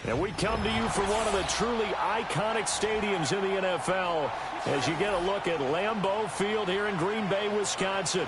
And we come to you from one of the truly iconic stadiums in the NFL as you get a look at Lambeau Field here in Green Bay, Wisconsin.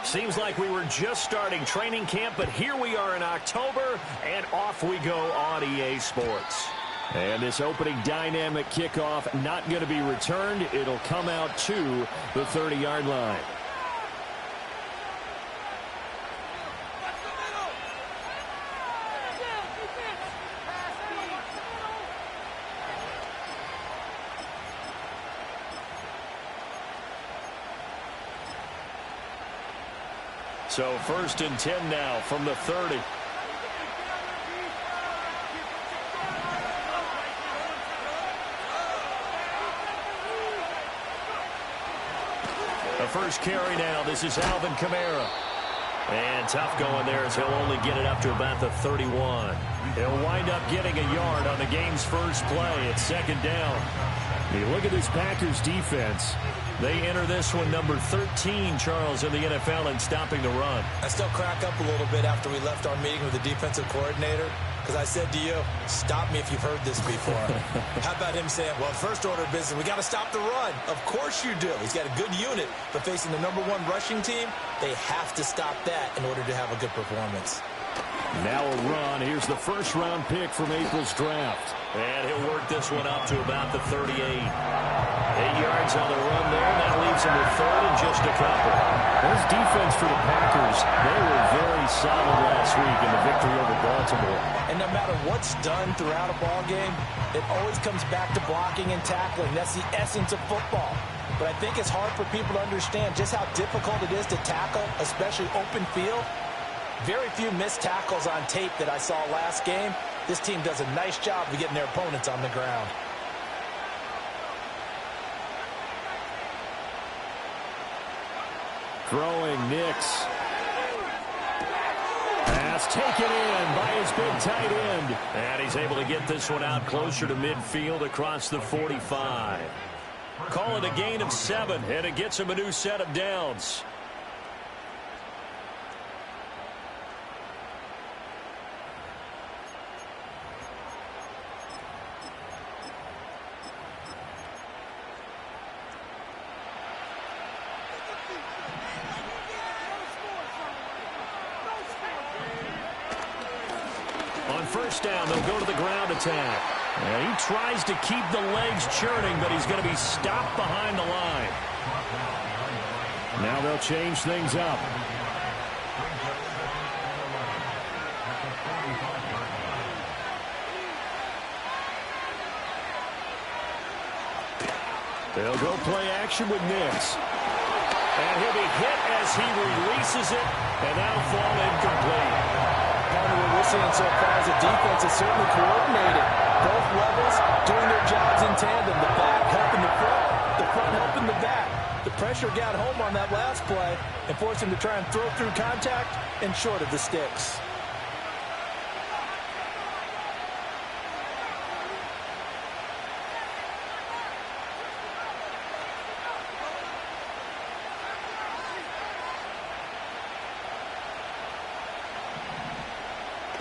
Seems like we were just starting training camp, but here we are in October, and off we go on EA Sports. And this opening dynamic kickoff not going to be returned. It'll come out to the 30-yard line. So 1st and 10 now from the 30. The first carry now. This is Alvin Kamara. And tough going there as he'll only get it up to about the 31. He'll wind up getting a yard on the game's first play. It's 2nd down. You look at this Packers defense. They enter this one number 13, Charles, in the NFL in stopping the run. I still crack up a little bit after we left our meeting with the defensive coordinator because I said to you, stop me if you've heard this before. How about him saying, well, first order of business, we got to stop the run. Of course you do. He's got a good unit, but facing the number 1 rushing team, they have to stop that in order to have a good performance. Now a run. Here's the first-round pick from April's draft. And he'll work this one up to about the 38. 8 yards on the run there. That leaves him with 3rd and just a couple. This defense for the Packers, they were very solid last week in the victory over Baltimore. And no matter what's done throughout a ball game, it always comes back to blocking and tackling. That's the essence of football. But I think it's hard for people to understand just how difficult it is to tackle, especially open field. Very few missed tackles on tape that I saw last game. This team does a nice job of getting their opponents on the ground. Throwing Nix. Pass taken in by his big tight end. And he's able to get this one out closer to midfield across the 45. Call it a gain of 7, and it gets him a new set of downs. First down, they'll go to the ground attack. And he tries to keep the legs churning, but he's going to be stopped behind the line. Now they'll change things up. They'll go play action with Nix. And he'll be hit as he releases it, and that'll fall incomplete. Part of what we're seeing so far as a defense is certainly coordinated. Both levels doing their jobs in tandem. The back helping the front helping the back. The pressure got home on that last play and forced him to try and throw through contact and short of the sticks.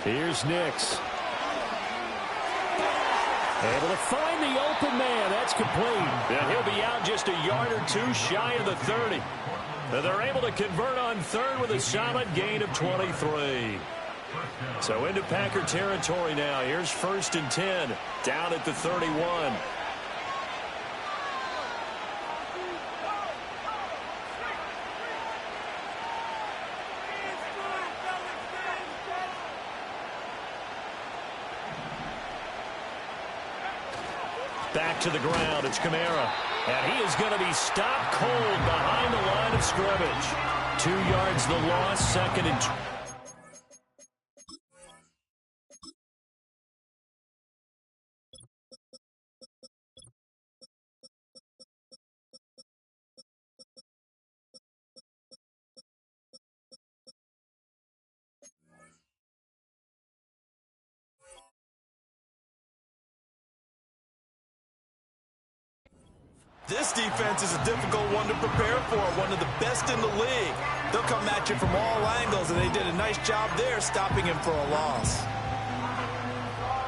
Here's Nix. Able to find the open man. That's complete. And he'll be out just a yard or 2 shy of the 30. And they're able to convert on 3rd with a solid gain of 23. So into Packer territory now. Here's 1st and 10. Down at the 31. Back to the ground. It's Kamara. And he is going to be stopped cold behind the line of scrimmage. 2 yards the loss. 2nd and This defense is a difficult one to prepare for, one of the best in the league. They'll come at you from all angles, and they did a nice job there stopping him for a loss.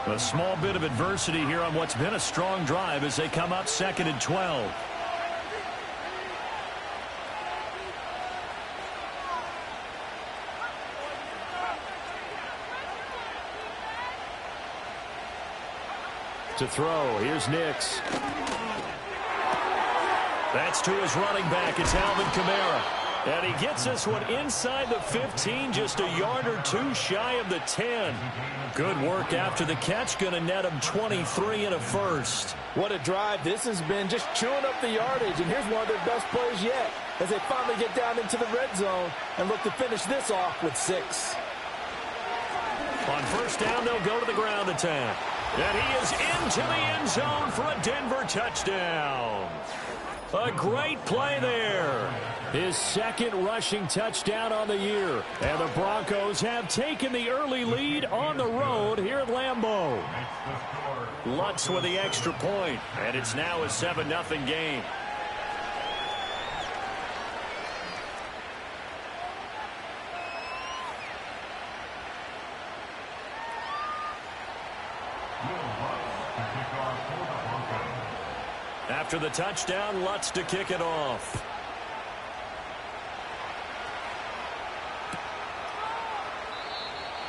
A small bit of adversity here on what's been a strong drive as they come up 2nd and 12. To throw, here's Nix. That's to his running back. It's Alvin Kamara. And he gets this one inside the 15, just a yard or two shy of the 10. Good work after the catch. Going to net him 23 and a first. What a drive this has been, just chewing up the yardage. And here's one of their best plays yet as they finally get down into the red zone and look to finish this off with 6. On first down, they'll go to the ground attack. And he is into the end zone for a Denver touchdown. A great play there. His second rushing touchdown on the year. And the Broncos have taken the early lead on the road here at Lambeau. Lutz with the extra point, and it's now a 7-0 game. After the touchdown, Lutz to kick it off.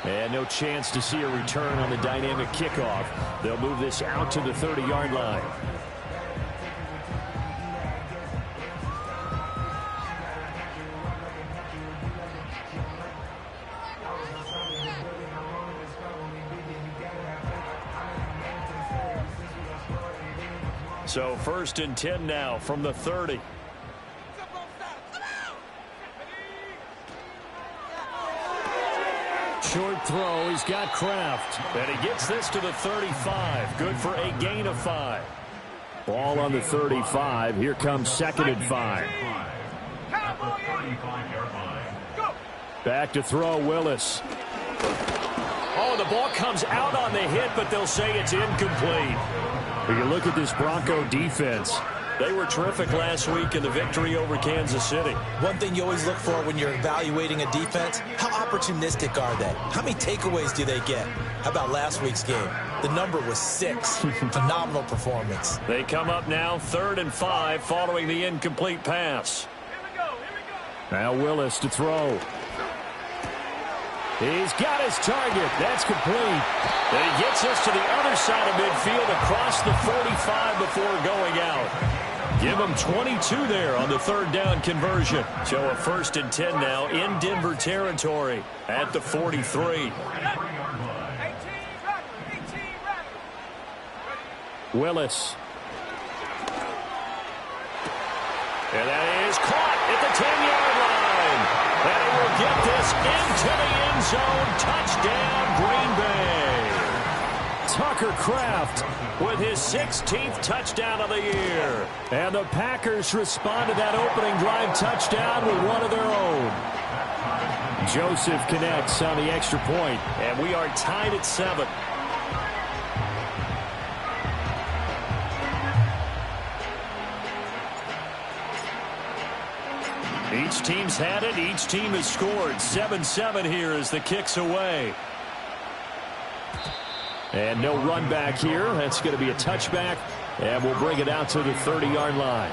And no chance to see a return on the dynamic kickoff. They'll move this out to the 30-yard line. So 1st and 10 now from the 30. Short throw. He's got Kraft. And he gets this to the 35. Good for a gain of 5. Ball on the 35. Here comes 2nd and 5. Back to throw, Willis. Oh, the ball comes out on the hit, but they'll say it's incomplete. When you look at this Bronco defense, they were terrific last week in the victory over Kansas City. One thing you always look for when you're evaluating a defense, how opportunistic are they? How many takeaways do they get? How about last week's game? The number was 6. Phenomenal performance. They come up now 3rd and 5 following the incomplete pass. Now Willis to throw. He's got his target. That's complete. And he gets us to the other side of midfield across the 45 before going out. Give him 22 there on the 3rd down conversion. So a 1st and 10 now in Denver territory at the 43. Willis. And that is caught at the 10-yard line. And he will get this into the end zone. Touchdown, Green Bay. Tucker Kraft with his 16th touchdown of the year. And the Packers respond to that opening drive touchdown with one of their own. Joseph connects on the extra point, and we are tied at 7. Each team's had it. Each team has scored. 7-7 here as the kick's away. And no run back here. That's going to be a touchback. And we'll bring it out to the 30-yard line.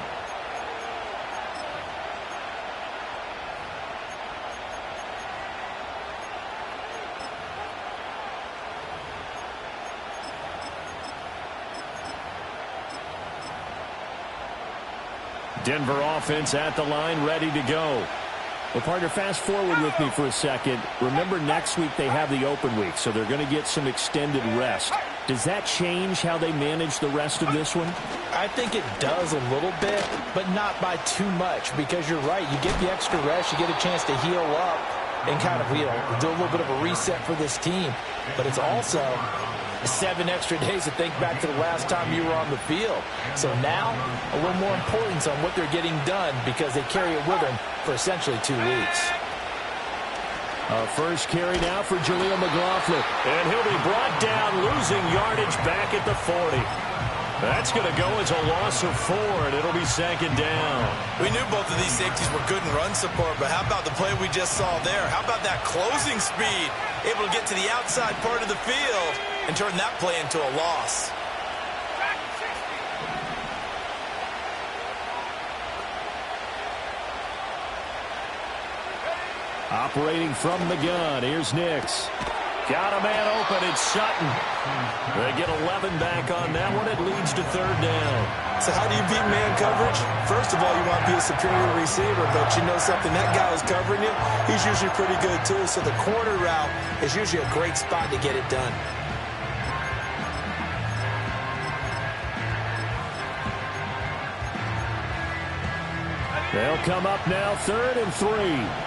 Denver offense at the line, ready to go. Well, partner, fast forward with me for a second. Remember, next week they have the open week, so they're going to get some extended rest. Does that change how they manage the rest of this one? I think it does a little bit, but not by too much, because you're right. You get the extra rest, you get a chance to heal up and kind of, do a little bit of a reset for this team. But it's also 7 extra days to think back to the last time you were on the field. So now, a little more importance on what they're getting done because they carry it with them for essentially 2 weeks. First carry now for Jaleel McLaughlin. And he'll be brought down, losing yardage back at the 40. That's going to go as a loss of 4, and it'll be 2nd down. We knew both of these safeties were good in run support, but how about the play we just saw there? How about that closing speed? Able to get to the outside part of the field and turn that play into a loss. Operating from the gun, here's Nix. Got a man open, it's Sutton. They get 11 back on that one. It leads to 3rd down. So how do you beat man coverage? First of all, you want to be a superior receiver, but you know something, that guy who's covering you, he's usually pretty good too. So the corner route is usually a great spot to get it done. They'll come up now, 3rd and 3.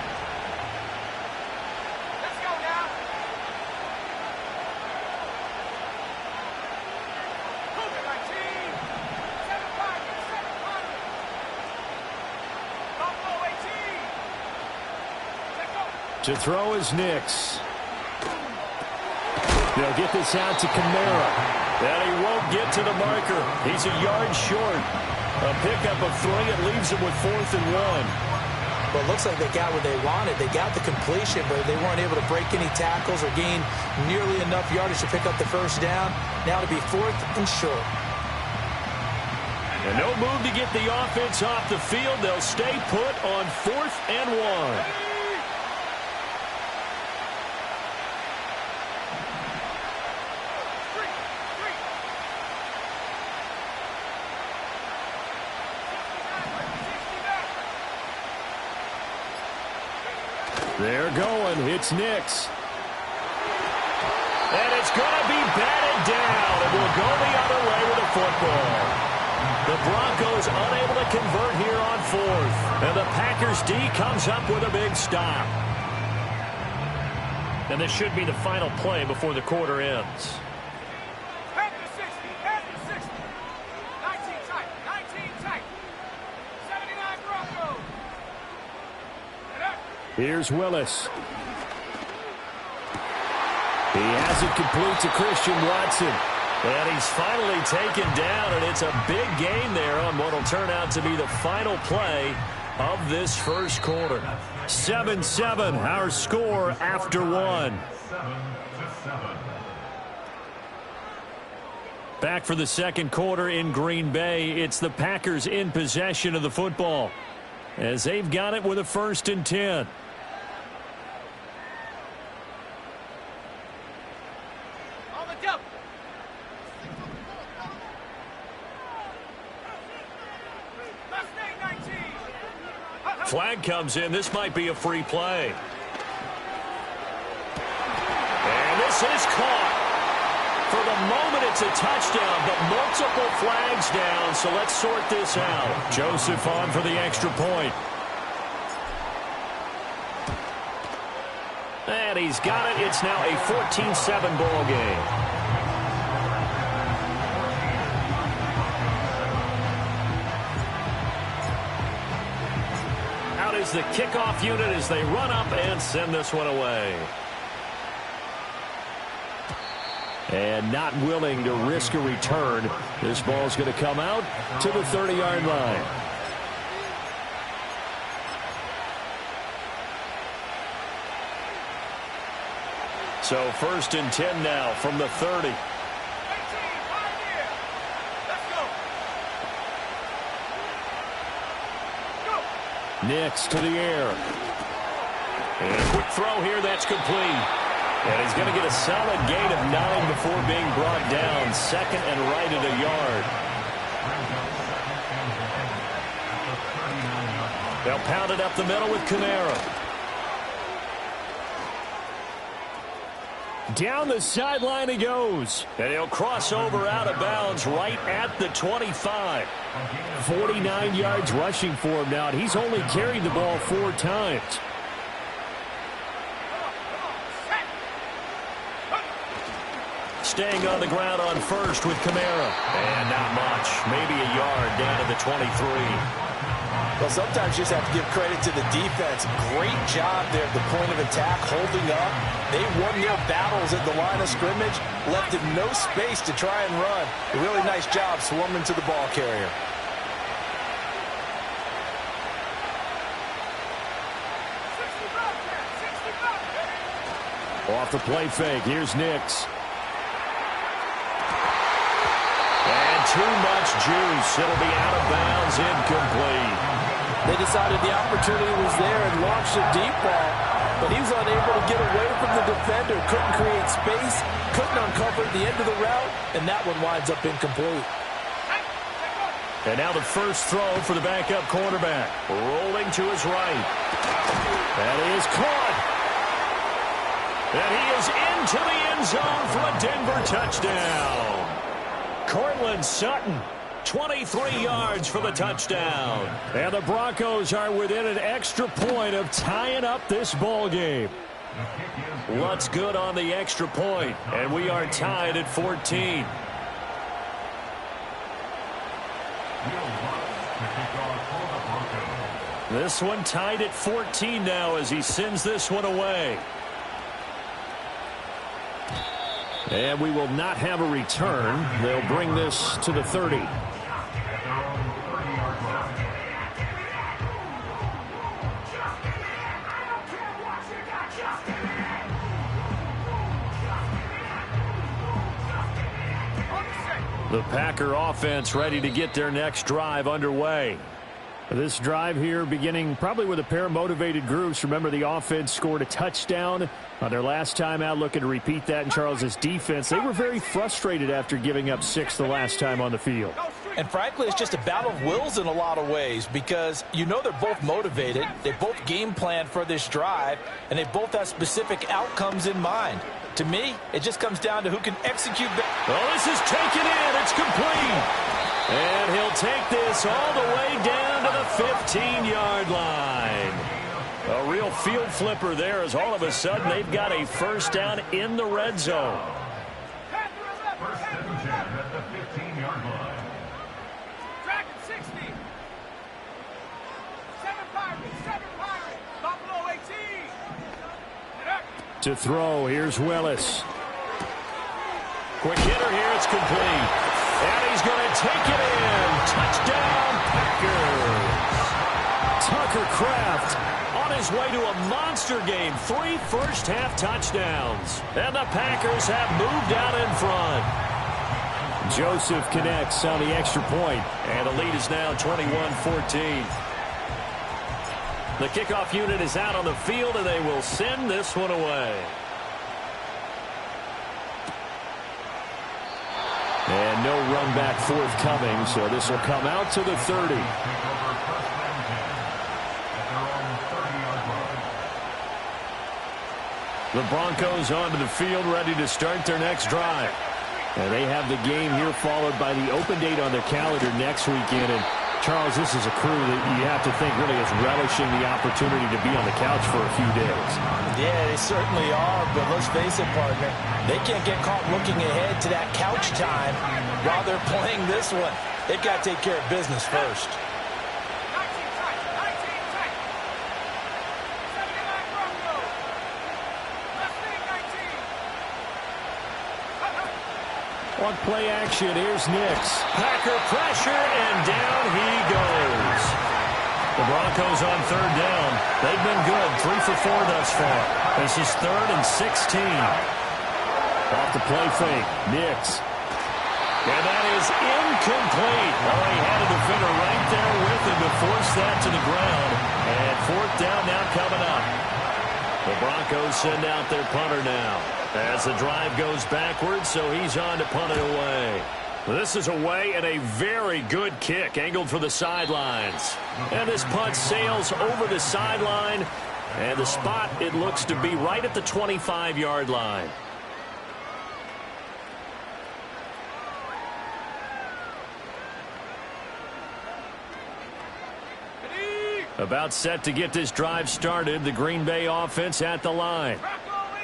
To throw is Nix. They'll get this out to Kamara. And he won't get to the marker. He's a yard short. A pickup of 3. It leaves him with 4th and 1. Well, it looks like they got what they wanted. They got the completion, but they weren't able to break any tackles or gain nearly enough yardage to pick up the 1st down. Now to be 4th and short. And no move to get the offense off the field. They'll stay put on 4th and 1. They're going. It's Nix. And it's going to be batted down. It will go the other way with the football. The Broncos unable to convert here on 4th. And the Packers D comes up with a big stop. And this should be the final play before the quarter ends. Here's Willis. He has it complete to Christian Watson. And he's finally taken down, and it's a big gain there on what will turn out to be the final play of this first quarter. 7-7, our score after 1. Back for the second quarter in Green Bay. It's the Packers in possession of the football as they've got it with a 1st and 10. Flag comes in. This might be a free play. And this is caught. For the moment, it's a touchdown, but multiple flags down, so let's sort this out. Joseph on for the extra point. And he's got it. It's now a 14-7 ball game. Is the kickoff unit as they run up and send this one away. And not willing to risk a return. This ball's going to come out to the 30-yard line. So 1st and 10 now from the 30. Nix to the air. And a quick throw here, that's complete. And he's going to get a solid gain of 9 before being brought down. 2nd and right at a yard. They'll pound it up the middle with Kamara. Down the sideline he goes. And he'll cross over out of bounds right at the 25. 49 yards rushing for him now, and he's only carried the ball 4 times. Staying on the ground on 1st with Kamara. And not much. Maybe a yard down to the 23. Well, sometimes you just have to give credit to the defense. Great job there at the point of attack, holding up. They won their battles at the line of scrimmage, left them no space to try and run. A really nice job swarming to the ball carrier. Off the play fake, here's Nix. And too much juice. It'll be out of bounds, incomplete. They decided the opportunity was there and launched a deep ball, but he was unable to get away from the defender, couldn't create space, couldn't uncover the end of the route, and that one winds up incomplete. And now the first throw for the backup quarterback. Rolling to his right. That is caught. And he is into the end zone for a Denver touchdown. Cortland Sutton, 23 yards for the touchdown. And the Broncos are within an extra point of tying up this ball game. What's good on the extra point? And we are tied at 14. This one tied at 14 now as he sends this one away. And we will not have a return. They'll bring this to the 30. The Packer offense ready to get their next drive underway. This drive here beginning probably with a pair of motivated groups. Remember, the offense scored a touchdown on their last time out, looking to repeat that in Charles's defense. They were very frustrated after giving up 6 the last time on the field. And frankly, it's just a battle of wills in a lot of ways because you know they're both motivated. They both game planned for this drive, and they both have specific outcomes in mind. To me, it just comes down to who can execute the... Oh, this is taken in. It's complete. And he'll take this all the way down to the 15-yard line. A real field flipper there as all of a sudden they've got a first down in the red zone. First and 10 at the 15-yard line. Track at 60. 7 Pirates. Buffalo 18. To throw, here's Willis. Quick hitter here, it's complete. And he's going to take it in. Touchdown, Packers. Tucker Kraft on his way to a monster game. 3 first-half touchdowns. And the Packers have moved out in front. Joseph connects on the extra point. And the lead is now 21-14. The kickoff unit is out on the field, and they will send this one away. And no run back forthcoming, so this will come out to the 30. The Broncos onto the field, ready to start their next drive. And they have the game here followed by the open date on their calendar next weekend. And Charles, this is a crew that you have to think really is relishing the opportunity to be on the couch for a few days. Yeah, they certainly are, but let's face it, partner. They can't get caught looking ahead to that couch time while they're playing this one. They've got to take care of business first. 19 tight. 19 tight. 79 Broncos. Left wing 19. On play action, here's Nix. Packer pressure, and down he goes. The Broncos on third down. They've been good, 3 for 4 thus far. This is 3rd and 16. Off the play fake, Nix. And that is incomplete. Oh, he had a defender right there with him to force that to the ground. And 4th down now coming up. The Broncos send out their punter now as the drive goes backwards, so he's on to punt it away. This is away and a very good kick angled for the sidelines. And this punt sails over the sideline, and the spot, it looks to be right at the 25-yard line. About set to get this drive started, the Green Bay offense at the line.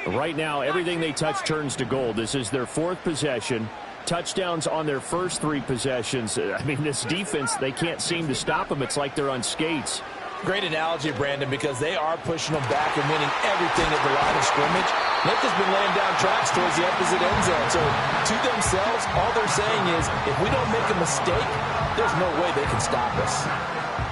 Right now, everything they touch turns to gold. This is their 4th possession. touchdowns on their first 3 possessions. I mean, this defense, they can't seem to stop them. It's like they're on skates. Great analogy, Brandon, because they are pushing them back and winning everything at the line of scrimmage. Nick has been laying down tracks towards the opposite end zone. So to themselves, all they're saying is, if we don't make a mistake, there's no way they can stop us.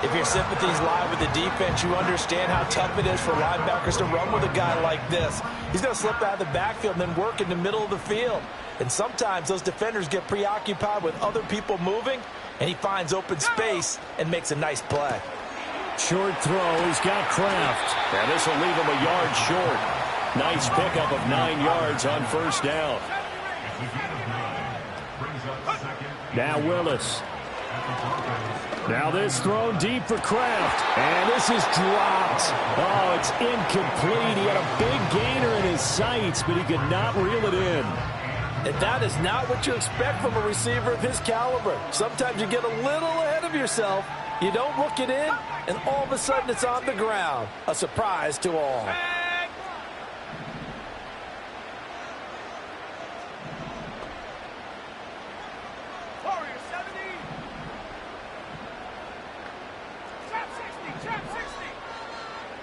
If your sympathies lie with the defense, you understand how tough it is for linebackers to run with a guy like this. He's going to slip out of the backfield and then work in the middle of the field. And sometimes those defenders get preoccupied with other people moving, and he finds open space and makes a nice play. Short throw. He's got Kraft. And this will leave him a yard short. Nice pickup of 9 yards on first down. Now Willis. Now this thrown deep for Kraft. And this is dropped. Oh, it's incomplete. He had a big gainer in his sights, but he could not reel it in. And that is not what you expect from a receiver of his caliber. Sometimes you get a little ahead of yourself. You don't look it in, and all of a sudden it's on the ground. A surprise to all. Warrior 70. Trap 60. Trap 60.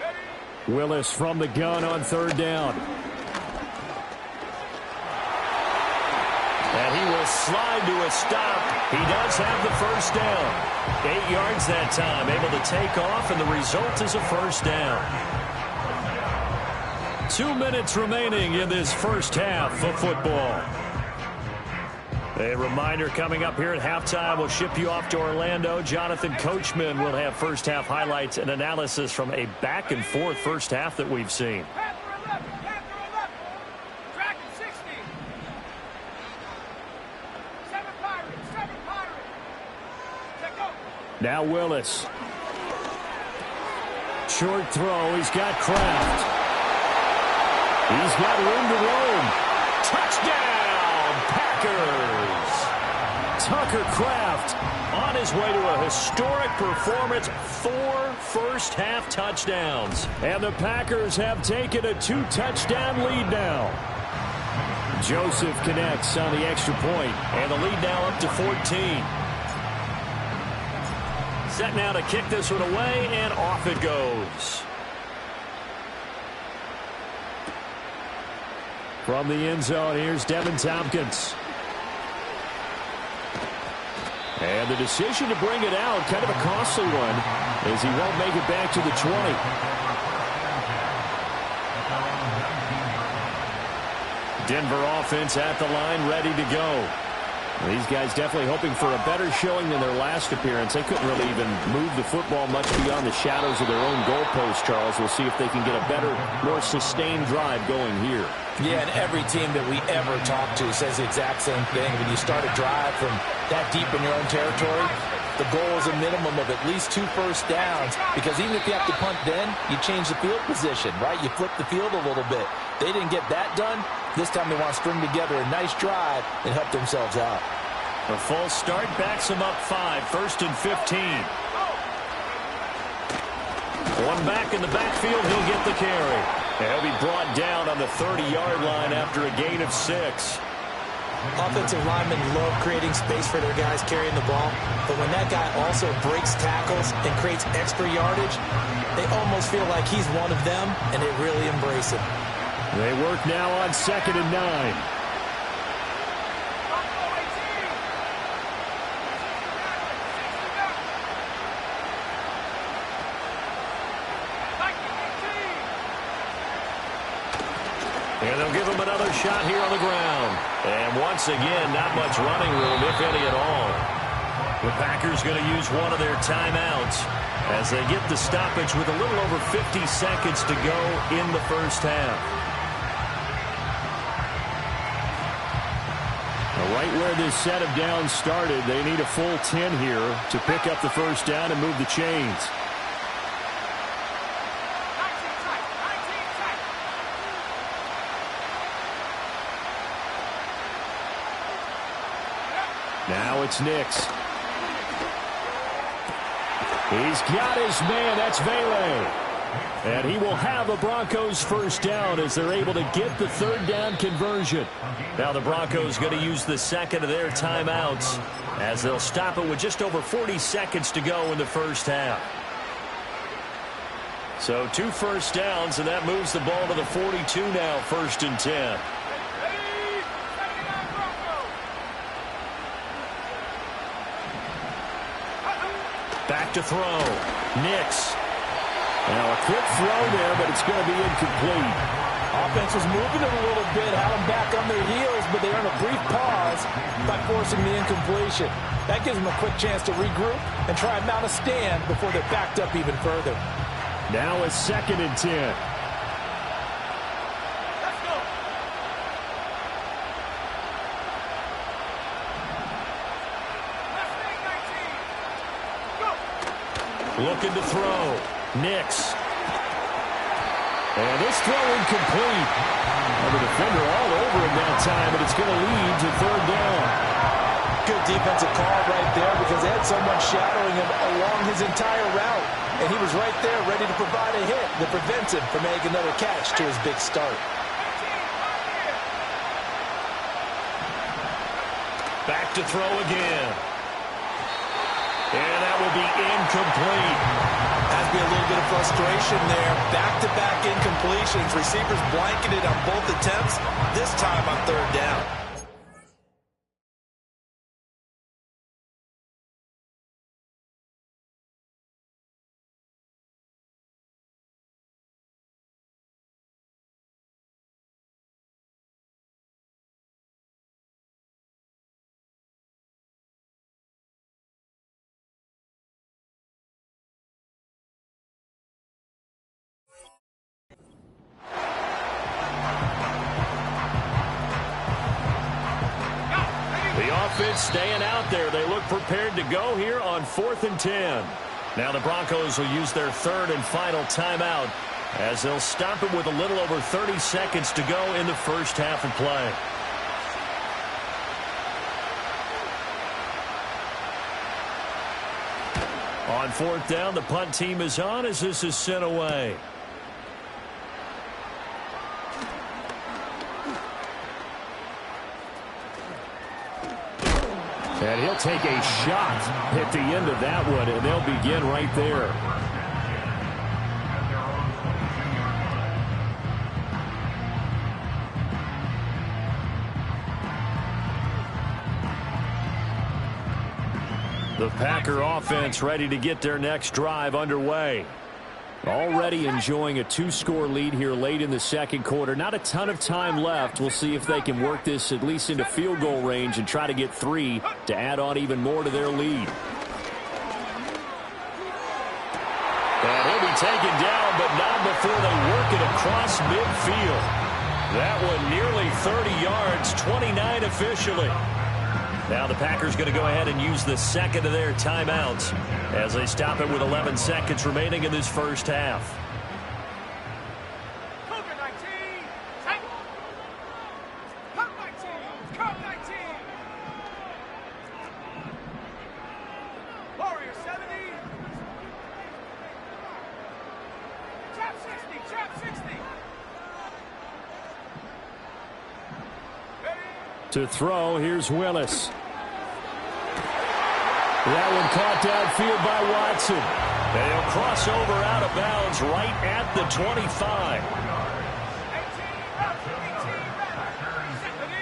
Ready? Willis from the gun on third down. And he will slide to a stop. He does have the first down. 8 yards that time, able to take off, and the result is a first down. 2 minutes remaining in this first half of football. A reminder coming up here at halftime, we'll ship you off to Orlando. Jonathan Coachman will have first half highlights and analysis from a back-and-forth first half that we've seen. Panther 11. Panther 11. Dragon 60. 7 Pirates. 7 Pirates. Check go. Now Willis. Short throw. He's got Kraft. He's got room to roam. Touchdown, Packers! Tucker Kraft on his way to a historic performance. 4 first-half touchdowns. And the Packers have taken a 2-touchdown lead now. Joseph connects on the extra point, and the lead now up to 14. Set now to kick this one away, and off it goes. From the end zone, here's Devin Tompkins. And the decision to bring it out, kind of a costly one, as he won't make it back to the 20. Denver offense at the line, ready to go. These guys definitely hoping for a better showing than their last appearance. They couldn't really even move the football much beyond the shadows of their own goalpost, Charles. We'll see if they can get a better, more sustained drive going here. Yeah, and every team that we ever talk to says the exact same thing. When you start a drive from that deep in your own territory, the goal is a minimum of at least 2 first downs, because even if you have to punt then, you change the field position, right? You flip the field a little bit. They didn't get that done. This time they want to string together a nice drive and help themselves out. A false start backs them up 5, 1st and 15. One back in the backfield, he'll get the carry. And he'll be brought down on the 30-yard line after a gain of 6. Offensive linemen love creating space for their guys carrying the ball, but when that guy also breaks tackles and creates extra yardage, they almost feel like he's one of them, and they really embrace it. They work now on 2nd and 9. And they'll give him another shot here on the ground. And once again, not much running room, if any at all. The Packers going to use one of their timeouts as they get the stoppage with a little over 50 seconds to go in the first half. Right where this set of downs started, they need a full 10 here to pick up the first down and move the chains. Now it's Nix. He's got his man. That's Vele. And he will have a Broncos first down as they're able to get the third down conversion. Now the Broncos going to use the second of their timeouts as they'll stop it with just over 40 seconds to go in the first half. So 2 first downs, and that moves the ball to the 42 now, 1st and 10. Back to throw. Nix. Now a quick throw there, but it's going to be incomplete. Offense was moving it a little bit, had them back on their heels, but they earned a brief pause by forcing the incompletion. That gives them a quick chance to regroup and try and mount a stand before they're backed up even further. Now a 2nd and 10. Let's go. Let's make 19. Go. Looking to throw. Nix. And this throw incomplete. And the defender all over him that time, but it's going to lead to 3rd down. Good defensive call right there because they had someone shadowing him along his entire route. And he was right there ready to provide a hit that prevents him from making another catch to his big start. Back to throw again. And that will be incomplete. Has to be a little bit of frustration there. Back-to-back incompletions. Receivers blanketed on both attempts, this time on 3rd down. Offense staying out there. They look prepared to go here on 4th and 10. Now the Broncos will use their 3rd and final timeout as they'll stop it with a little over 30 seconds to go in the first half of play. On 4th down, the punt team is on as this is sent away. And he'll take a shot at the end of that one, and they'll begin right there. The Packer offense ready to get their next drive underway. Already enjoying a 2-score lead here late in the 2nd quarter. Not a ton of time left. We'll see if they can work this at least into field goal range and try to get 3 to add on even more to their lead. And he'll be taken down, but not before they work it across midfield. That one nearly 30 yards, 29 officially. Now the Packers going to go ahead and use the 2nd of their timeouts as they stop it with 11 seconds remaining in this first half. Cougar 19. Take. Cup 19. Cup 19. Warrior 70. Trap 60. Trap 60. Ready? To throw, here's Willis. That one caught downfield by Watson. And he'll cross over out of bounds right at the 25. 18 reps. 18 reps.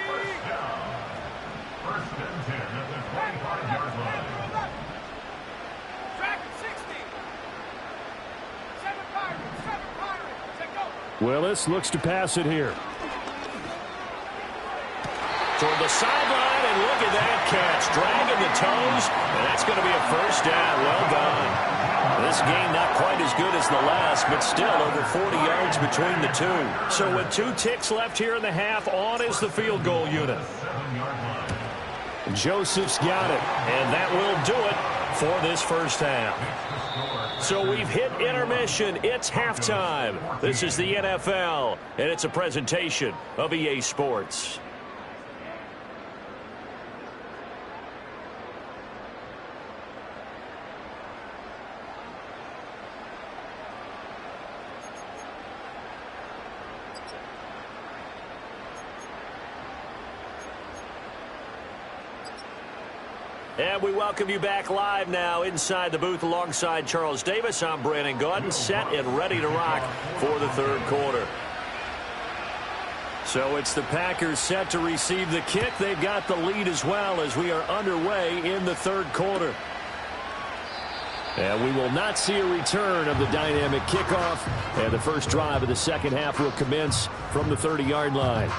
First down. 1st and 10 at the 25-yard line. Track 60. 7 Pirates. 7 Pirates. Take go. Willis looks to pass it here. Toward the sideline, and look at that catch. Dragging the toes, and that's going to be a first down. Well done. This game not quite as good as the last, but still over 40 yards between the two. So with 2 ticks left here in the half, on is the field goal unit. Joseph's got it, and that will do it for this first half. So we've hit intermission. It's halftime. This is the NFL, and it's a presentation of EA Sports. And we welcome you back live now inside the booth alongside Charles Davis. I'm Brandon Gaudin, set and ready to rock for the third quarter. So it's the Packers set to receive the kick. They've got the lead as well as we are underway in the third quarter. And we will not see a return of the dynamic kickoff. And the first drive of the second half will commence from the 30-yard line.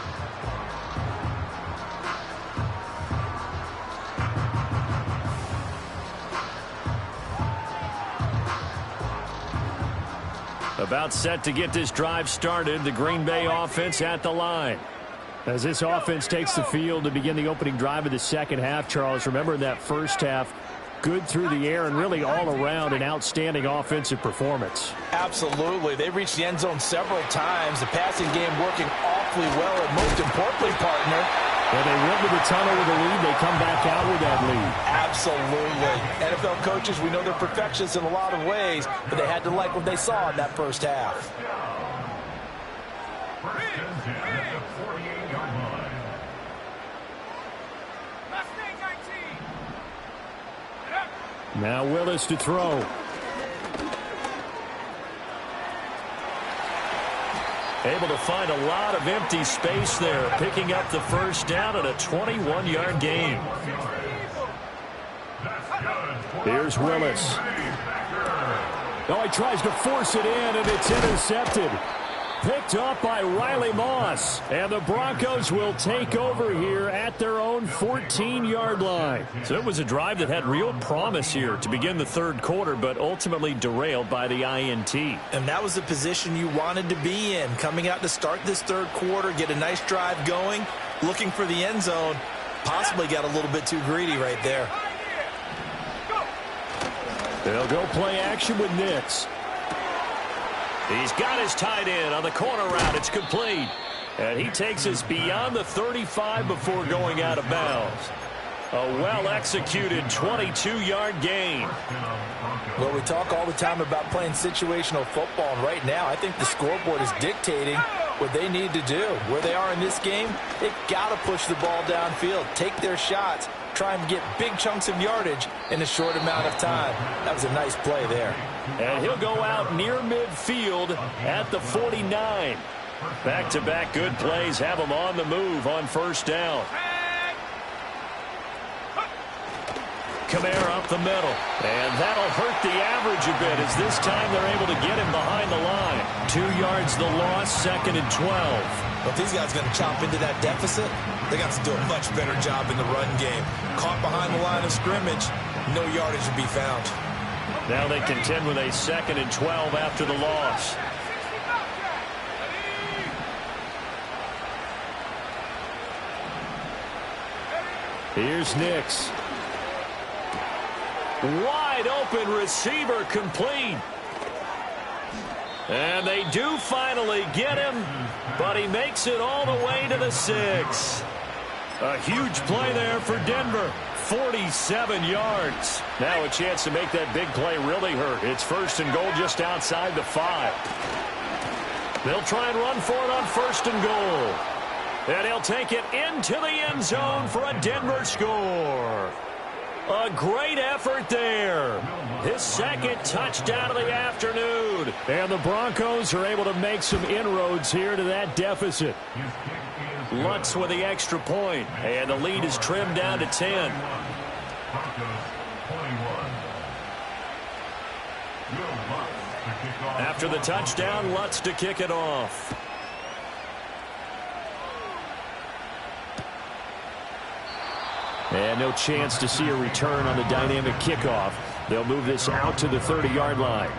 About set to get this drive started. The Green Bay offense at the line. As this offense takes the field to begin the opening drive of the second half, Charles, remember in that first half, good through the air and really all around an outstanding offensive performance. Absolutely. They reached the end zone several times. The passing game working awfully well, and most importantly, partner, and they went to the tunnel with a lead. They come back out with that lead. Absolutely. NFL coaches, we know they're perfectionists in a lot of ways, but they had to like what they saw in that first half. Now Willis to throw. Able to find a lot of empty space there, picking up the first down at a 21-yard gain. Here's Willis. Oh, he tries to force it in, and it's intercepted. Picked up by Riley Moss. And the Broncos will take over here at their own 14-yard line. So it was a drive that had real promise here to begin the third quarter, but ultimately derailed by the INT. And that was the position you wanted to be in. Coming out to start this third quarter, get a nice drive going, looking for the end zone. Possibly got a little bit too greedy right there. They'll go play action with Nix. He's got his tight end on the corner route. It's complete. And he takes us beyond the 35 before going out of bounds. A well-executed 22-yard gain. Well, we talk all the time about playing situational football, and right now I think the scoreboard is dictating what they need to do. Where they are in this game, they've got to push the ball downfield, take their shots, try and get big chunks of yardage in a short amount of time. That was a nice play there. And he'll go out near midfield at the 49. Back-to-back good plays have him on the move on first down. Kamara up the middle. And that'll hurt the average a bit as this time they're able to get him behind the line. 2 yards the loss, second and 12. Well, if these guys are going to chop into that deficit, they got to do a much better job in the run game. Caught behind the line of scrimmage, no yardage to be found. Now they contend with a second and 12 after the loss. Here's Nix. Wide open receiver complete. And they do finally get him, but he makes it all the way to the 6. A huge play there for Denver. 47 yards. Now a chance to make that big play really hurt. It's first and goal just outside the 5. They'll try and run for it on first and goal. And he'll take it into the end zone for a Denver score. A great effort there. His second touchdown of the afternoon. And the Broncos are able to make some inroads here to that deficit. Lutz with the extra point, and the lead is trimmed down to 10. After the touchdown, Lutz to kick it off. And no chance to see a return on the dynamic kickoff. They'll move this out to the 30-yard line.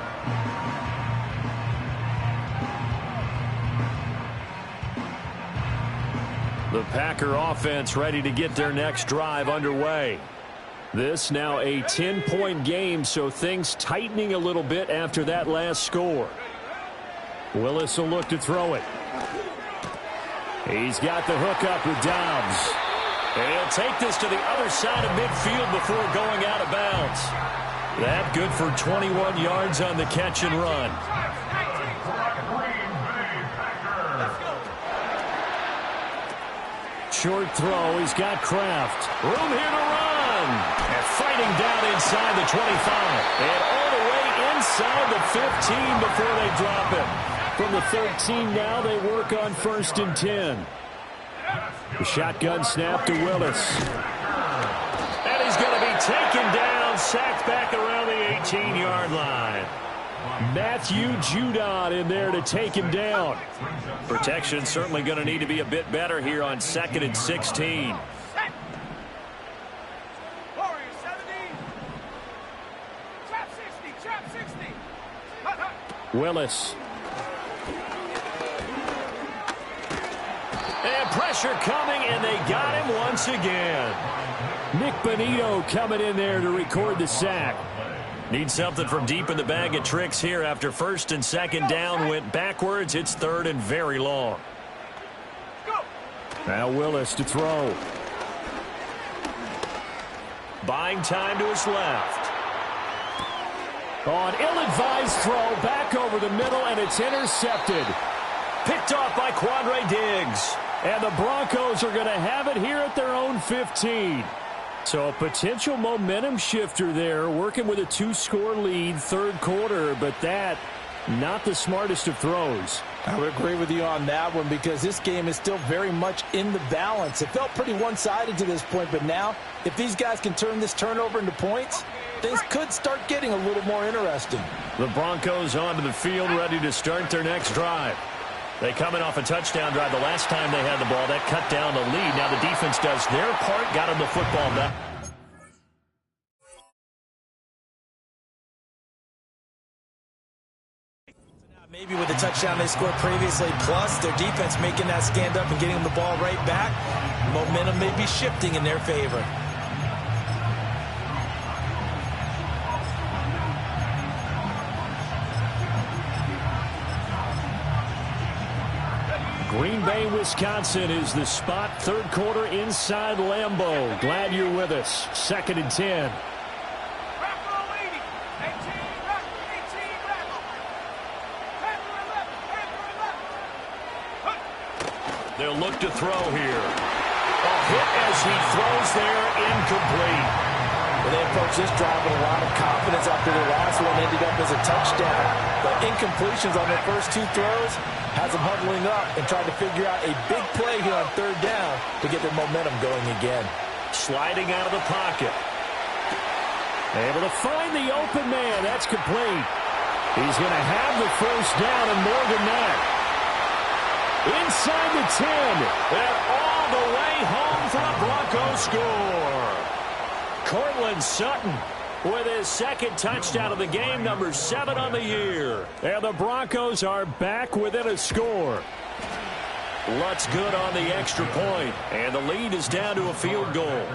The Packer offense ready to get their next drive underway. This now a 10-point game, so things tightening a little bit after that last score. Willis will look to throw it. He's got the hook up with Dobbs. And he'll take this to the other side of midfield before going out of bounds. That good for 21 yards on the catch and run. Short throw. He's got Kraft. Room here to run. And sliding down inside the 25. And all the way inside the 15 before they drop him. From the 13 now, they work on 1st and 10. The shotgun snap to Willis. And he's going to be taken down, sacked back around the 18-yard line. Matthew Judon in there to take him down. Protection certainly going to need to be a bit better here on 2nd and 16. Willis. And pressure coming, and they got him once again. Nick Bonito coming in there to record the sack. Need something from deep in the bag of tricks here after 1st and 2nd down went backwards. It's 3rd and very long. Now Willis to throw. Buying time to his left. On ill-advised throw, back over the middle, and it's intercepted. Picked off by Quandre Diggs. And the Broncos are going to have it here at their own 15. So a potential momentum shifter there, working with a 2-score lead, 3rd quarter, but that, not the smartest of throws. I would agree with you on that one because this game is still very much in the balance. It felt pretty one-sided to this point, but now, if these guys can turn this turnover into points, things could start getting a little more interesting. The Broncos onto the field, ready to start their next drive. They coming off a touchdown drive the last time they had the ball. That cut down the lead. Now the defense does their part, got them the football back. Maybe with the touchdown they scored previously, plus their defense making that stand up and getting them the ball right back, momentum may be shifting in their favor. Green Bay, Wisconsin is the spot. 3rd quarter inside Lambeau. Glad you're with us. 2nd and 10. They'll look to throw here. A hit as he throws there, incomplete. Well, they approach this drive with a lot of confidence after their last one ended up as a touchdown. But incompletions on their first 2 throws has them huddling up and trying to figure out a big play here on 3rd down to get their momentum going again. Sliding out of the pocket. Able to find the open man. That's complete. He's going to have the 1st down and more than that. Inside the 10. And all the way home for a Broncos score. Cortland Sutton with his 2nd touchdown of the game, number 7 on the year. And the Broncos are back within a score. Lutz good on the extra point, and the lead is down to a field goal.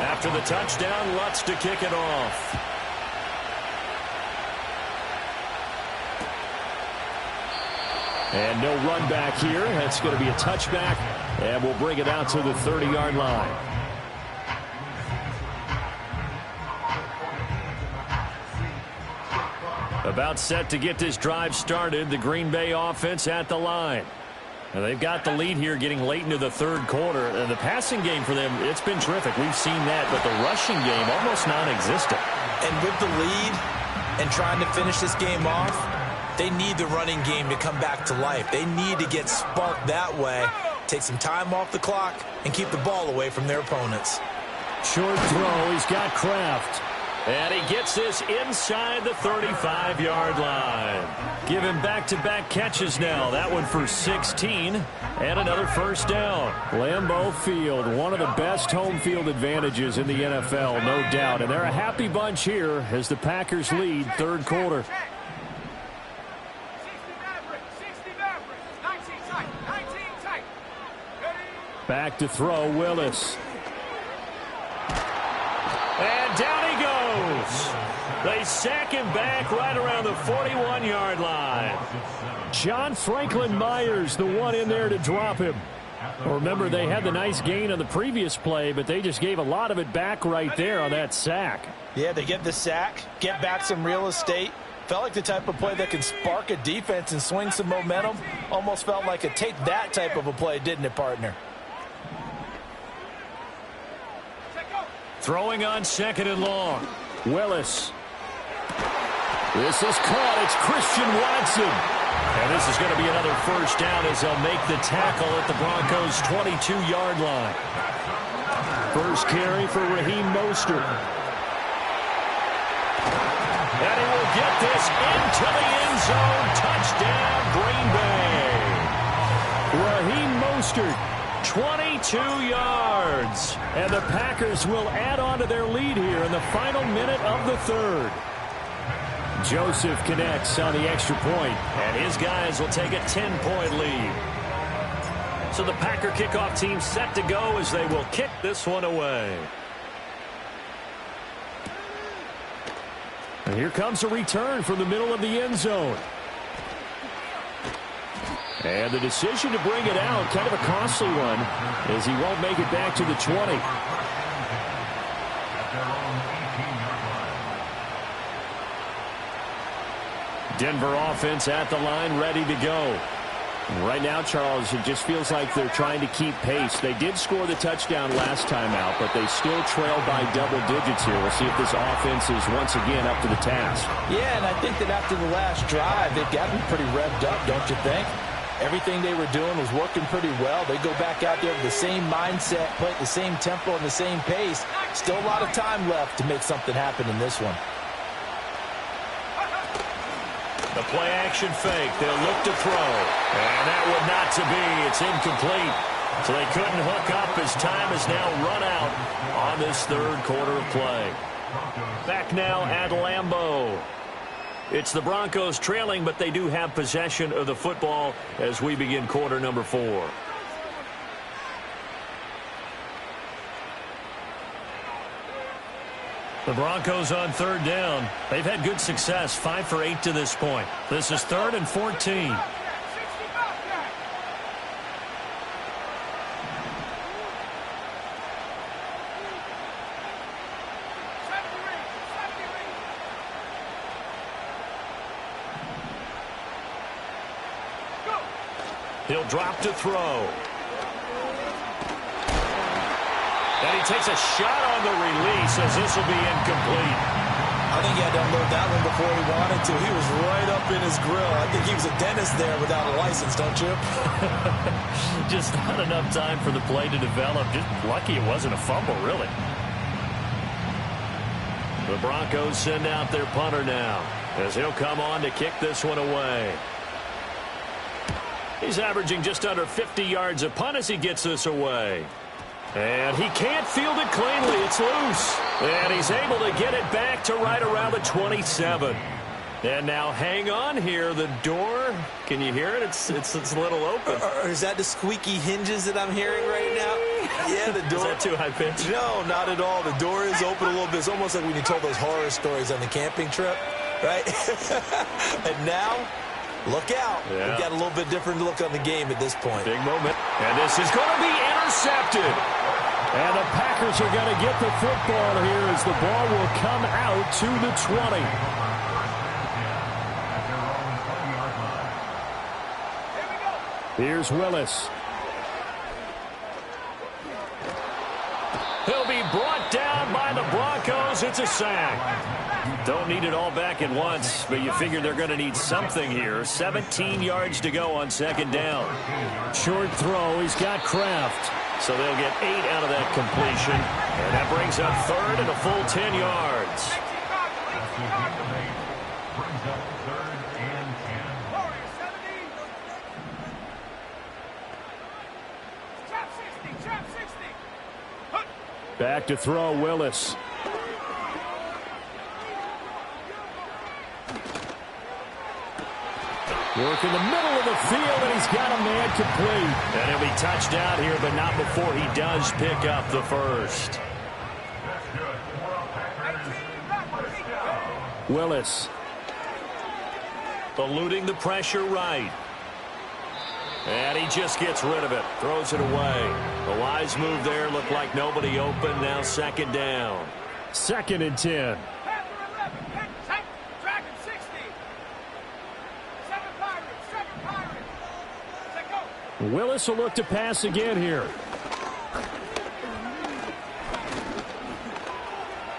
After the touchdown, Lutz to kick it off. And no run back here. That's going to be a touchback, and we'll bring it out to the 30-yard line. About set to get this drive started. The Green Bay offense at the line. Now they've got the lead here getting late into the 3rd quarter. And the passing game for them, it's been terrific. We've seen that, but the rushing game almost non-existent. And with the lead and trying to finish this game off, they need the running game to come back to life. They need to get sparked that way, take some time off the clock, and keep the ball away from their opponents. Short throw. He's got Kraft. And he gets this inside the 35-yard line. Give him back-to-back catches now. That one for 16 and another 1st down. Lambeau Field, one of the best home field advantages in the NFL, no doubt. And they're a happy bunch here as the Packers lead 3rd quarter. Back to throw, Willis. And down he goes. They sack him back right around the 41-yard line. John Franklin Myers, the one in there to drop him. Remember, they had the nice gain on the previous play, but they just gave a lot of it back right there on that sack. Yeah, they get the sack, get back some real estate, Felt like the type of play that can spark a defense and swing some momentum. Almost felt like a take that type of a play, didn't it, partner? Throwing on 2nd and long. Willis. This is caught. It's Christian Watson. And this is going to be another first down as they'll make the tackle at the Broncos' 22-yard line. First carry for Raheem Mostert. And he will get this into the end zone. Touchdown, Green Bay. Raheem Mostert, 22 yards. And the Packers will add on to their lead here in the final minute of the third. Joseph connects on the extra point, and his guys will take a 10-point lead. So the Packer kickoff team set to go as they will kick this one away. And here comes a return from the middle of the end zone. And the decision to bring it out, kind of a costly one, as he won't make it back to the 20. Denver offense at the line, ready to go. Right now, Charles, it just feels like they're trying to keep pace. They did score the touchdown last time out, but they still trail by double digits here. We'll see if this offense is once again up to the task. Yeah, and I think that after the last drive, they've gotten pretty revved up, don't you think? Everything they were doing was working pretty well. They go back out there with the same mindset, play at the same tempo and the same pace. Still a lot of time left to make something happen in this one. The play-action fake. They'll look to throw. And that would not to be. It's incomplete. So they couldn't hook up as time is now run out on this third quarter of play. Back now at Lambeau. It's the Broncos trailing, but they do have possession of the football as we begin quarter number 4. The Broncos on third down. They've had good success, 5 for 8 to this point. This is 3rd and 14. He'll drop to throw. And he takes a shot on the release as this will be incomplete. I think he had to unload that one before he wanted to. He was right up in his grill. I think he was a dentist there without a license, don't you? Just not enough time for the play to develop. Just lucky it wasn't a fumble, really. The Broncos send out their punter now as he'll come on to kick this one away. He's averaging just under 50 yards a punt as he gets this away. And he can't field it cleanly. It's loose. And he's able to get it back to right around the 27. And now hang on here. The door, can you hear it? It's a little open. Or is that the squeaky hinges that I'm hearing right now? Yeah, the door. Is that too high pitch? No, not at all. The door is open a little bit. It's almost like when you told those horror stories on the camping trip, right? And now, look out. Yeah. We've got a little bit different look on the game at this point. Big moment. And this is going to be intercepted. And the Packers are going to get the football here as the ball will come out to the 20. Here's Willis. He'll be brought down by the Broncos. It's a sack. Don't need it all back at once, but you figure they're going to need something here. 17 yards to go on second down. Short throw. He's got Kraft. So they'll get 8 out of that completion. And that brings up third and a full 10 yards. Back to throw, Willis. Work in the middle of the field, and he's got a man complete. And he'll be touched out here, but not before he does pick up the first. Willis. Eluding the pressure right. And he just gets rid of it. Throws it away. The wise move there. Looked like nobody open. Now second down. 2nd and 10. Willis will look to pass again here.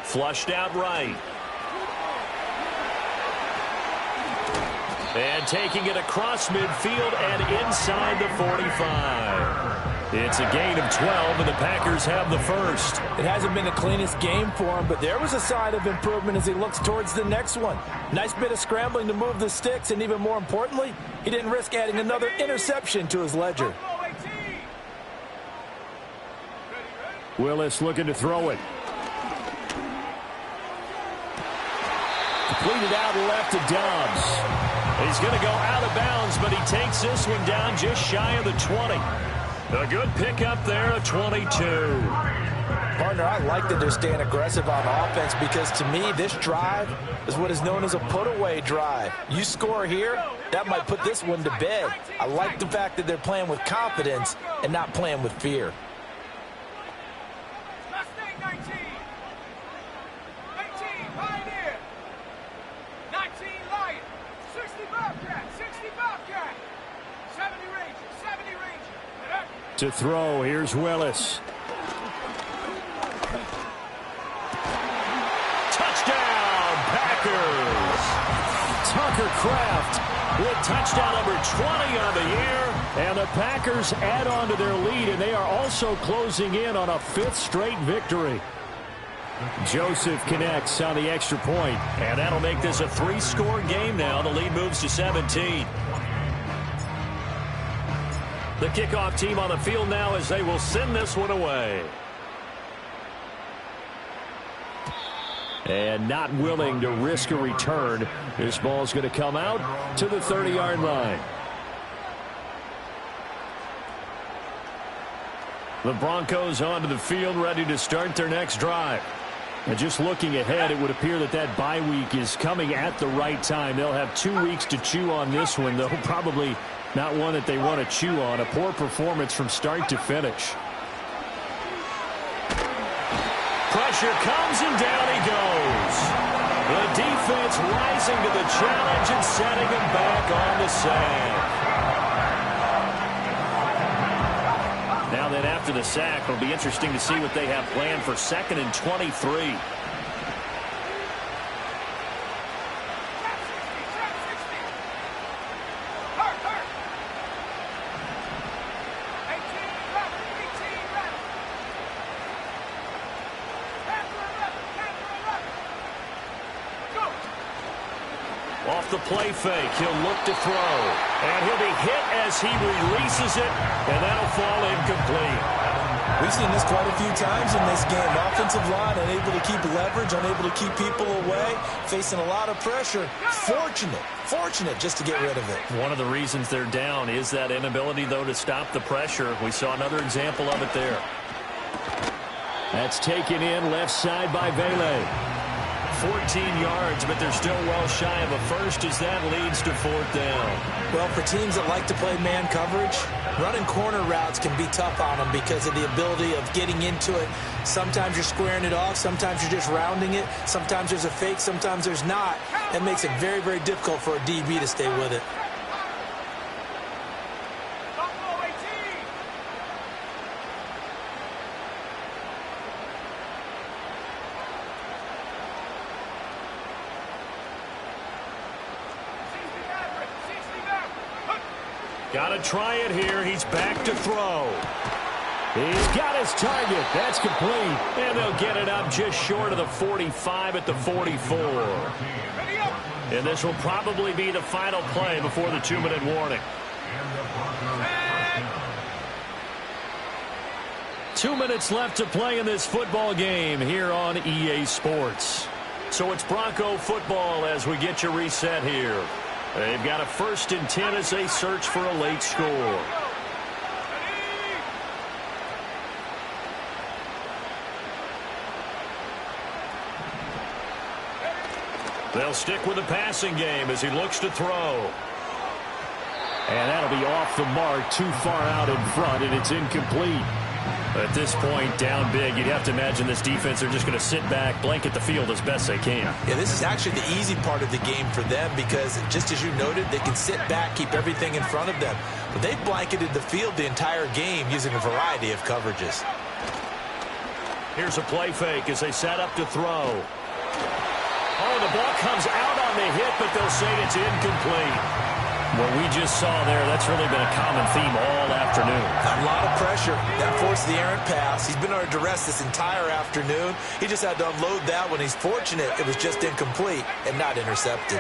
Flushed out right. And taking it across midfield and inside the 45. It's a gain of 12, and the Packers have the first. It hasn't been the cleanest game for him, but there was a sign of improvement as he looks towards the next one. Nice bit of scrambling to move the sticks, and even more importantly, he didn't risk adding another interception to his ledger. Willis looking to throw it. Completed out left to Dobbs. He's going to go out of bounds, but he takes this one down just shy of the 20. A good pickup there, a 22. Partner, I like that they're staying aggressive on offense because to me, this drive is what is known as a put-away drive. You score here, that might put this one to bed. I like the fact that they're playing with confidence and not playing with fear. Mustang 19. 18, Pioneer. 19, Lion. 60, Bobcat. 60, Bobcat. 70, Ranger. 70, Ranger. To throw, here's Willis. Touchdown, Packers! Tucker Kraft with touchdown number 20 on the year. And the Packers add on to their lead, and they are also closing in on a 5th straight victory. Joseph connects on the extra point, and that'll make this a 3-score game now. The lead moves to 17. The kickoff team on the field now as they will send this one away. And not willing to risk a return. This ball's going to come out to the 30-yard line. The Broncos onto the field, ready to start their next drive. And just looking ahead, it would appear that that bye week is coming at the right time. They'll have 2 weeks to chew on this one, though probably not one that they want to chew on. A poor performance from start to finish. Pressure comes and down he goes. The defense rising to the challenge and setting him back on the sack. Now then, after the sack, it'll be interesting to see what they have planned for 2nd and 23. Off the play fake, he'll look to throw. And he'll be hit as he releases it, and that'll fall incomplete. We've seen this quite a few times in this game. Offensive line unable to keep leverage, unable to keep people away, facing a lot of pressure. Fortunate just to get rid of it. One of the reasons they're down is that inability, though, to stop the pressure. We saw another example of it there. That's taken in left side by Vele. 14 yards, but they're still well shy of a first as that leads to 4th down. Well, for teams that like to play man coverage, running corner routes can be tough on them because of the ability of getting into it. Sometimes you're squaring it off. Sometimes you're just rounding it. Sometimes there's a fake. Sometimes there's not. That makes it very, very difficult for a DB to stay with it. Got to try it here. He's back to throw. He's got his target. That's complete. And they'll get it up just short of the 45 at the 44. And this will probably be the final play before the 2-minute warning. 2 minutes left to play in this football game here on EA Sports. So it's Bronco football as we get you reset here. They've got a 1st and 10 as they search for a late score. They'll stick with the passing game as he looks to throw. And that'll be off the mark, too far out in front, and it's incomplete. At this point, down big, you'd have to imagine this defense are just going to sit back, blanket the field as best they can. Yeah, this is actually the easy part of the game for them because, just as you noted, they can sit back, keep everything in front of them. But they've blanketed the field the entire game using a variety of coverages. Here's a play fake as they set up to throw. Oh, the ball comes out on the hit, but they'll say it's incomplete. What we just saw there, that's really been a common theme all afternoon. A lot of pressure. That forced the errant pass. He's been under duress this entire afternoon. He just had to unload that one. He's fortunate it was just incomplete and not intercepted.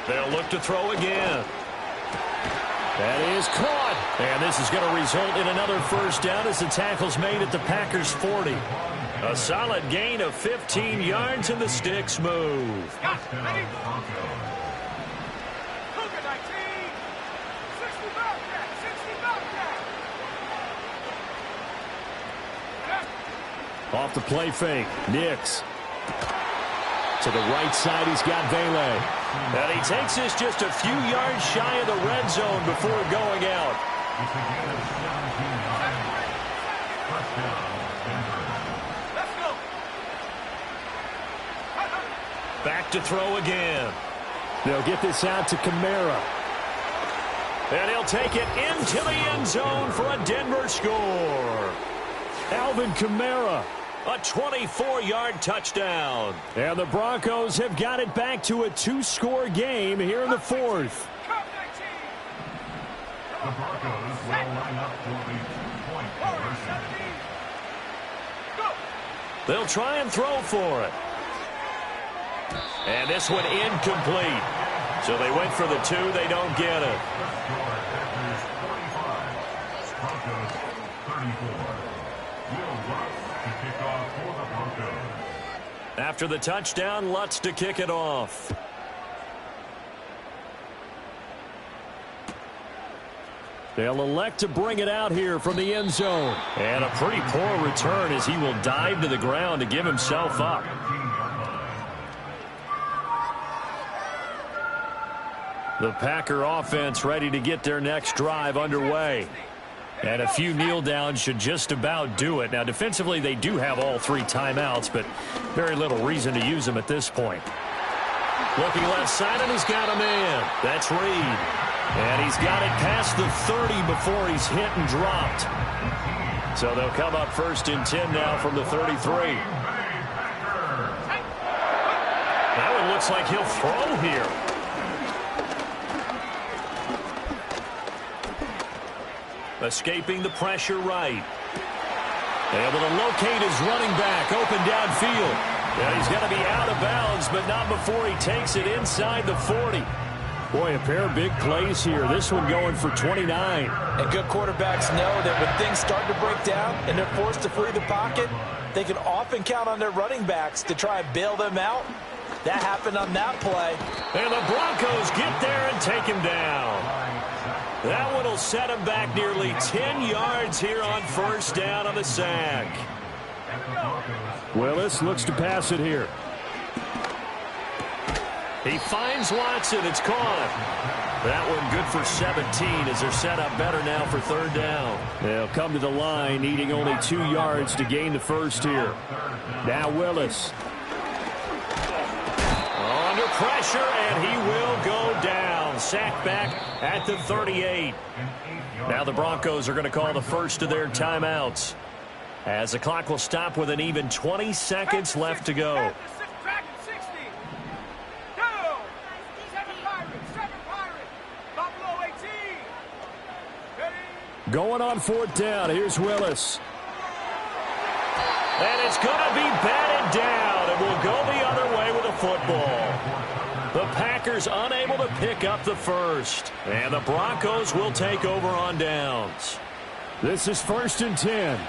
They'll look to throw again. That is caught. And this is going to result in another first down as the tackle's made at the Packers' 40. A solid gain of 15 yards and the sticks move. Off the play fake. Nix. To the right side, he's got Vele. And he takes this just a few yards shy of the red zone before going out. Back to throw again. They'll get this out to Kamara. And he'll take it into the end zone for a Denver score. Alvin Kamara. A 24-yard touchdown. And the Broncos have got it back to a 2-score game here in the fourth. The Broncos will line up for the 2-point conversion. They'll try and throw for it. And this one incomplete. So they went for the 2. They don't get it. Packers 45. Broncos 34. After the touchdown, Lutz to kick it off. They'll elect to bring it out here from the end zone. And a pretty poor return as he will dive to the ground to give himself up. The Packer offense ready to get their next drive underway. And a few kneel downs should just about do it. Now, defensively, they do have all 3 timeouts, but very little reason to use them at this point. Looking left side, and he's got a man. That's Reed. And he's got it past the 30 before he's hit and dropped. So they'll come up 1st and 10 now from the 33. That one looks like he'll throw here. Escaping the pressure right. Able to locate his running back open downfield. And he's got to be out of bounds, but not before he takes it inside the 40. Boy, a pair of big plays here. This one going for 29. And good quarterbacks know that when things start to break down and they're forced to flee the pocket, they can often count on their running backs to try and bail them out. That happened on that play. And the Broncos get there and take him down. That one will set him back nearly 10 yards here on 1st down on the sack. Willis looks to pass it here. He finds Watson. It's caught. That one good for 17 as they're set up better now for 3rd down. They'll come to the line needing only 2 yards to gain the first here. Now Willis. Under pressure, and he will go down. Sacked back at the 38. Now the Broncos are going to call the first of their timeouts, as the clock will stop with an even 20 seconds left to go. Going on 4th down. Here's Willis. And it's going to be batted down, and will go the other way with a football. The Packers unable to pick up the first. And the Broncos will take over on downs. This is 1st and 10.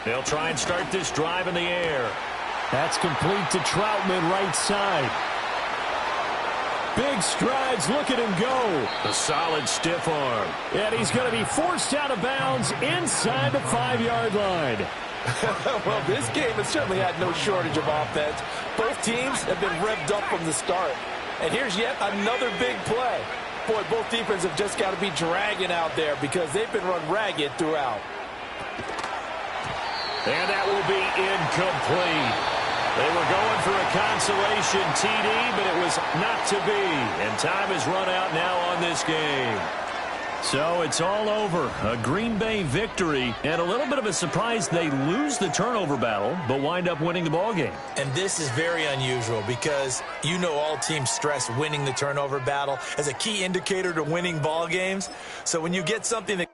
They'll try and start this drive in the air. That's complete to Troutman right side. Big strides. Look at him go. A solid stiff arm. And he's going to be forced out of bounds inside the 5-yard line. Well, this game has certainly had no shortage of offense. Both teams have been revved up from the start. And here's yet another big play. Boy, both defenses have just got to be dragging out there because they've been run ragged throughout. And that will be incomplete. They were going for a consolation TD, but it was not to be. And time is run out now on this game. So it's all over. A Green Bay victory, and a little bit of a surprise they lose the turnover battle, but wind up winning the ball game. And this is very unusual because you know all teams stress winning the turnover battle as a key indicator to winning ball games. So when you get something that